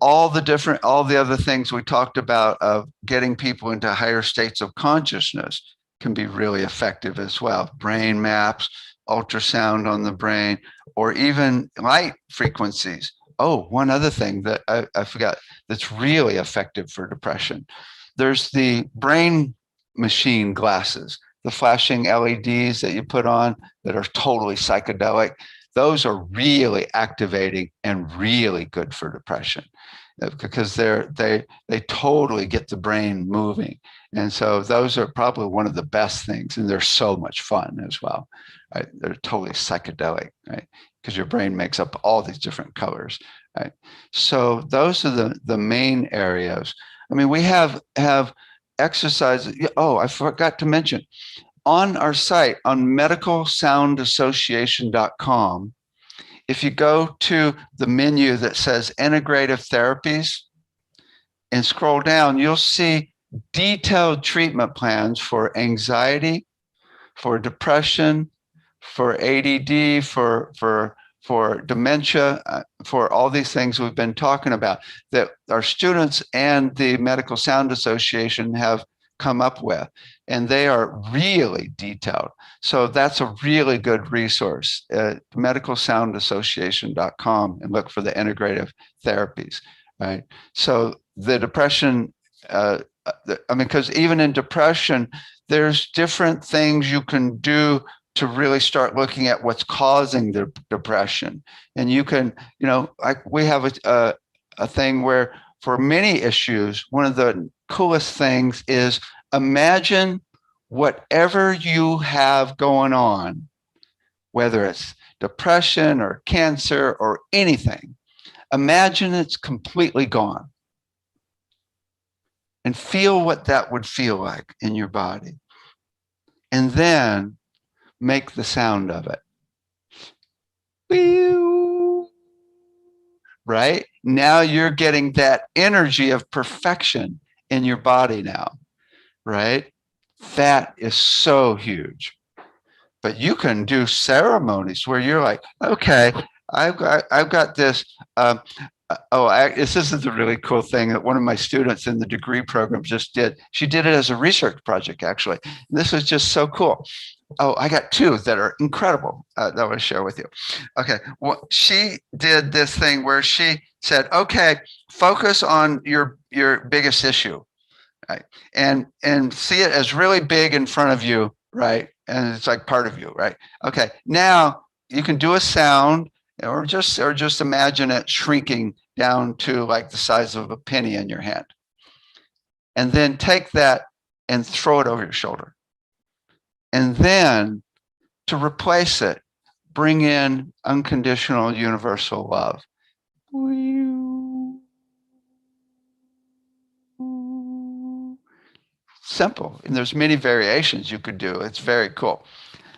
All the other things we talked about of getting people into higher states of consciousness can be really effective as well. Brain maps, ultrasound on the brain, or even light frequencies. Oh, one other thing that I forgot that's really effective for depression. There's the brain machine glasses, the flashing LEDs that you put on that are totally psychedelic. Those are really activating and really good for depression, because they totally get the brain moving. And so those are probably one of the best things, and they're so much fun as well. Right? They're totally psychedelic, right? Because your brain makes up all these different colors, right? So those are the main areas. I mean, we have exercises. Oh, I forgot to mention, on our site on medicalsoundassociation.com, if you go to the menu that says integrative therapies and scroll down, you'll see detailed treatment plans for anxiety, for depression, for ADD, for dementia, for all these things we've been talking about that our students and the Medical Sound Association have come up with, and they are really detailed. So that's a really good resource at medicalsoundassociation.com, and look for the integrative therapies, right? So the depression, because even in depression, there's different things you can do to really start looking at what's causing the depression. And you can, like we have a thing where for many issues, one of the coolest things is imagine whatever you have going on, whether it's depression or cancer or anything, imagine it's completely gone and feel what that would feel like in your body. And then make the sound of it. right? Now you're getting that energy of perfection in your body now, right? That is so huge. But you can do ceremonies where you're like, okay, I've got this. This is the really cool thing that one of my students in the degree program just did. She did it as a research project, actually. This was just so cool. Oh, I got two that are incredible that I want to share with you. Okay, well, she did this thing where she said, "Okay, focus on your biggest issue, right? And see it as really big in front of you, right? And it's like part of you, right? Okay, now you can do a sound, or just imagine it shrinking down to like the size of a penny in your hand, and then take that and throw it over your shoulder, and then to replace it, bring in unconditional universal love. Simple. And there's many variations you could do. It's very cool.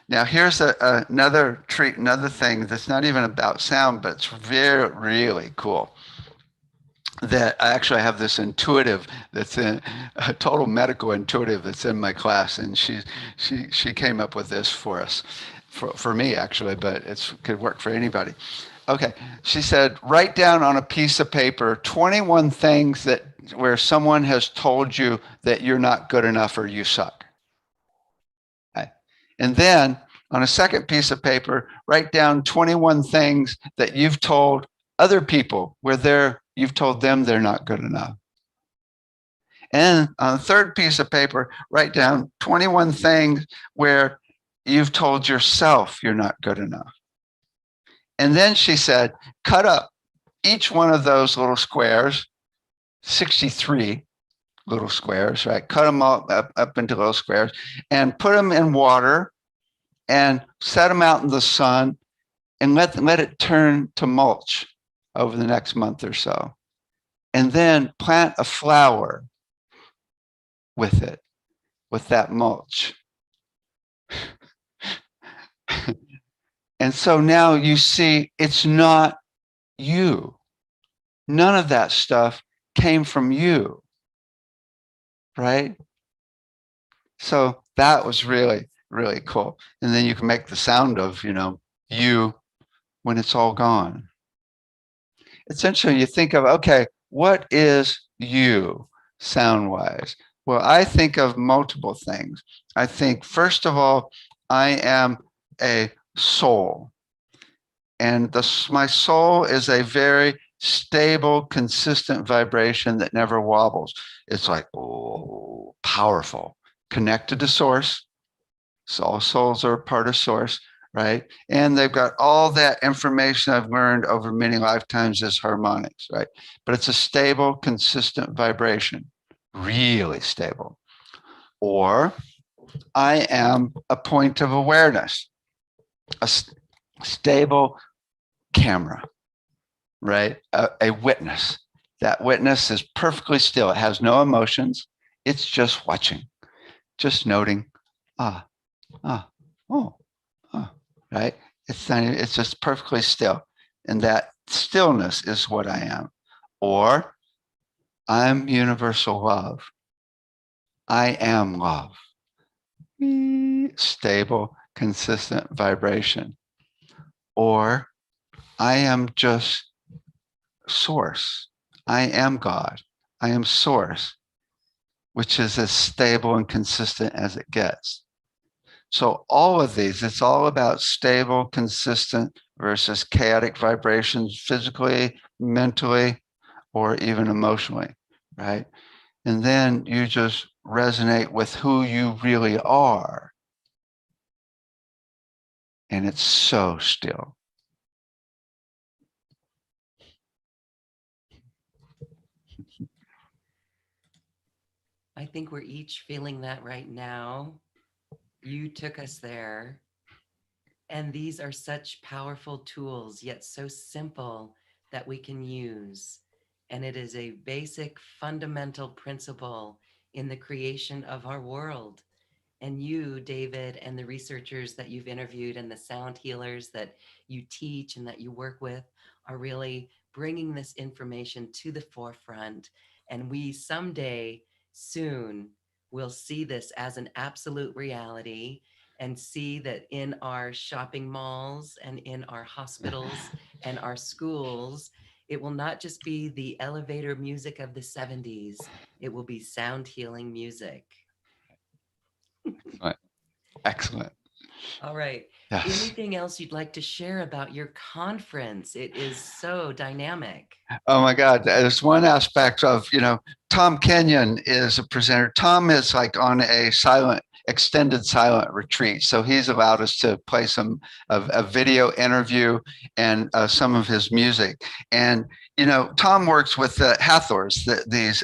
Now here's another treat, another thing that's not even about sound, but it's very really cool. That I actually have this intuitive that's in a total medical intuitive that's in my class, and she came up with this for us, for me actually, but it could work for anybody. Okay, she said, write down on a piece of paper 21 things that where someone has told you that you're not good enough or you suck. Okay. And then on a second piece of paper, write down 21 things that you've told other people where you've told them they're not good enough. And on the third piece of paper, write down 21 things where you've told yourself you're not good enough. And then she said, cut up each one of those little squares, 63 little squares, right? Cut them all up into little squares and put them in water and set them out in the sun and let it turn to mulch over the next month or so. And then plant a flower with it, with that mulch. And so now you see it's not you. None of that stuff came from you, right? So that was really, really cool. And then you can make the sound of, you when it's all gone. Essentially, you think of, okay, what is you sound wise? Well, I think of multiple things. I think, first of all, I am a soul. And my soul is a very stable, consistent vibration that never wobbles. It's like, oh, powerful, connected to source. So all souls are a part of source, right? And they've got all that information I've learned over many lifetimes as harmonics, right? But it's a stable, consistent vibration, really stable. Or I am a point of awareness, a stable camera, right? A witness. That witness is perfectly still. It has no emotions. It's just watching, just noting, ah, ah, oh, ah, right? It's just perfectly still. And that stillness is what I am. Or I'm universal love. I am love. Stable, consistent vibration. Or I am just source. I am God. I am source, which is as stable and consistent as it gets. So all of these, it's all about stable, consistent versus chaotic vibrations, physically, mentally, or even emotionally, right? And then you just resonate with who you really are. And it's so still. I think we're each feeling that right now. You took us there. And these are such powerful tools, yet so simple that we can use. And it is a basic fundamental principle in the creation of our world. And you, David, and the researchers that you've interviewed and the sound healers that you teach and that you work with are really bringing this information to the forefront. And we someday soon will see this as an absolute reality and see that in our shopping malls and in our hospitals and our schools, it will not just be the elevator music of the 70s, it will be sound healing music. Excellent. Excellent. All right. Yes. Anything else you'd like to share about your conference? It is so dynamic. Oh my God. There's one aspect of, Tom Kenyon is a presenter. Tom is like on a extended silent retreat. So he's allowed us to play some of a video interview and some of his music. And, Tom works with the Hathors, these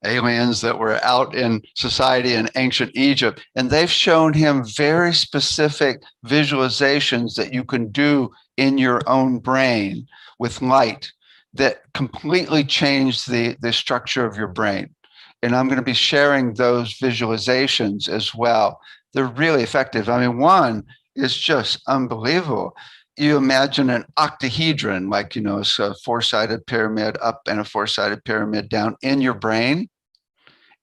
aliens that were out in society in ancient Egypt. And they've shown him very specific visualizations that you can do in your own brain with light that completely change the structure of your brain. And I'm going to be sharing those visualizations as well. They're really effective. I mean, one is just unbelievable. You imagine an octahedron, like, it's a four-sided pyramid up and a four-sided pyramid down in your brain.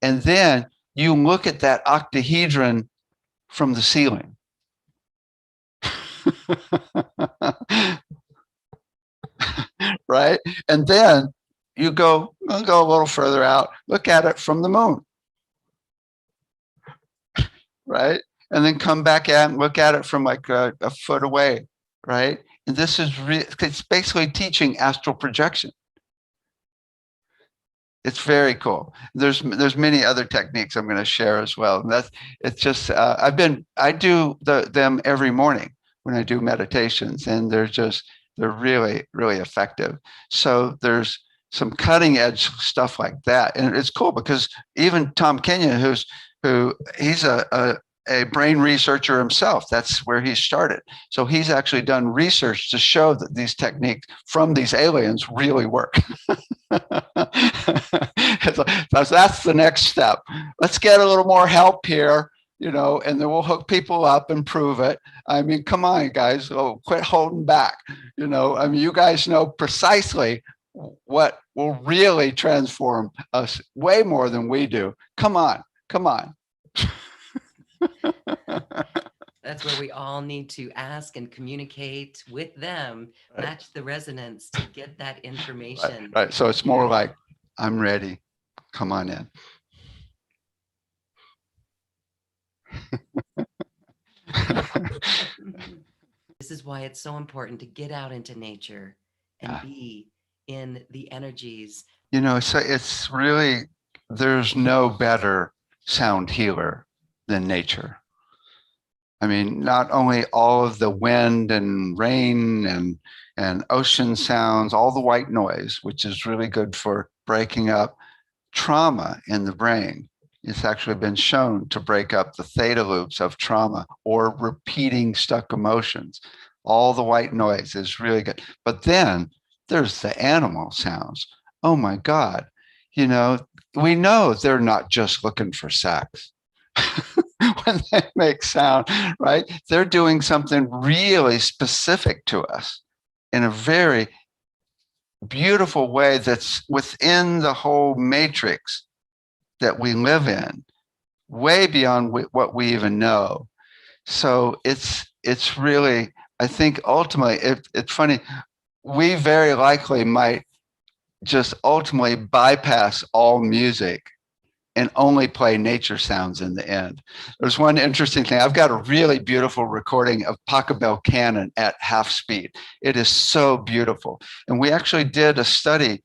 And then you look at that octahedron from the ceiling. Right? And then you go a little further out, look at it from the moon, right? And then come back and look at it from like a foot away, right? And this is it's basically teaching astral projection. It's very cool. There's many other techniques I'm going to share as well. And it's just I do them every morning when I do meditations, and they're really, really effective. So there's some cutting edge stuff like that. And it's cool because even Tom Kenyon, he's a brain researcher himself. That's where he started. So he's actually done research to show that these techniques from these aliens really work. That's the next step. Let's get a little more help here, and then we'll hook people up and prove it. I mean, come on, guys, quit holding back. I mean, you guys know precisely what will really transform us way more than we do. Come on. That's where we all need to ask and communicate with them, Right. match the resonance to get that information. Right. So it's more like, I'm ready. Come on in. This is why it's so important to get out into nature and be in the energies. So it's really, there's no better sound healer than nature. I mean, not only all of the wind and rain and ocean sounds, all the white noise, which is really good for breaking up trauma in the brain. It's actually been shown to break up the theta loops of trauma or repeating stuck emotions. All the white noise is really good. But then there's the animal sounds. Oh my God. We know they're not just looking for sex. When they make sound, right? They're doing something really specific to us in a very beautiful way that's within the whole matrix that we live in, way beyond what we even know. So it's really, I think ultimately, it's funny, we very likely might just ultimately bypass all music and only play nature sounds in the end. There's one interesting thing. I've got a really beautiful recording of Pachelbel Cannon at half speed. It is so beautiful. And we actually did a study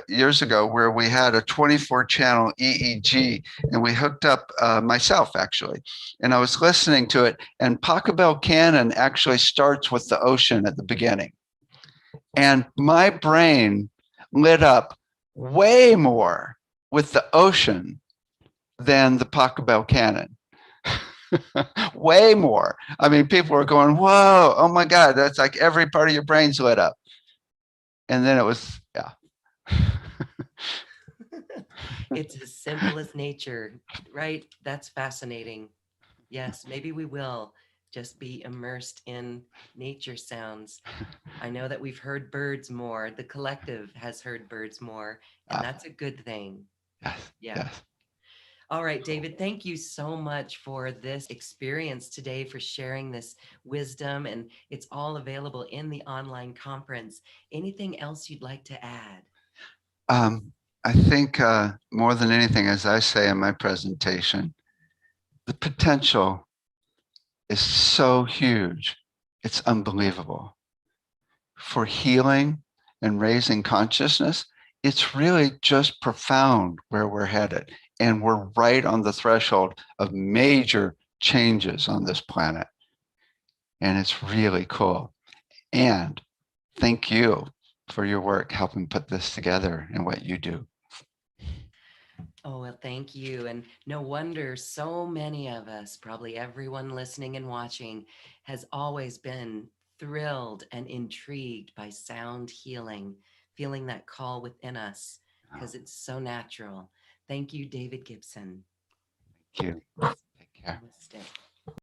years ago where we had a 24 channel EEG, and we hooked up myself actually, and I was listening to it, and Pachelbel Cannon actually starts with the ocean at the beginning. And my brain lit up way more with the ocean than the Pachelbel Cannon. Way more. I mean, people were going, whoa, oh my God, that's like every part of your brain's lit up. And then it was, yeah. It's as simple as nature, right? That's fascinating. Yes, maybe we will just be immersed in nature sounds. I know that we've heard birds more. The collective has heard birds more, and Uh, that's a good thing. yes, Yeah. yes. All right, David, thank you so much for this experience today, for sharing this wisdom, and it's all available in the online conference. Anything else you'd like to add? I think more than anything, as I say in my presentation, the potential is so huge. It's unbelievable. For healing and raising consciousness, it's really just profound where we're headed. And we're right on the threshold of major changes on this planet. And it's really cool. And thank you for your work helping put this together and what you do. Oh, well, thank you. And no wonder so many of us, probably everyone listening and watching, has always been thrilled and intrigued by sound healing, feeling that call within us Oh, because it's so natural. Thank you, David Gibson. thank you. Take care.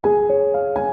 Namaste.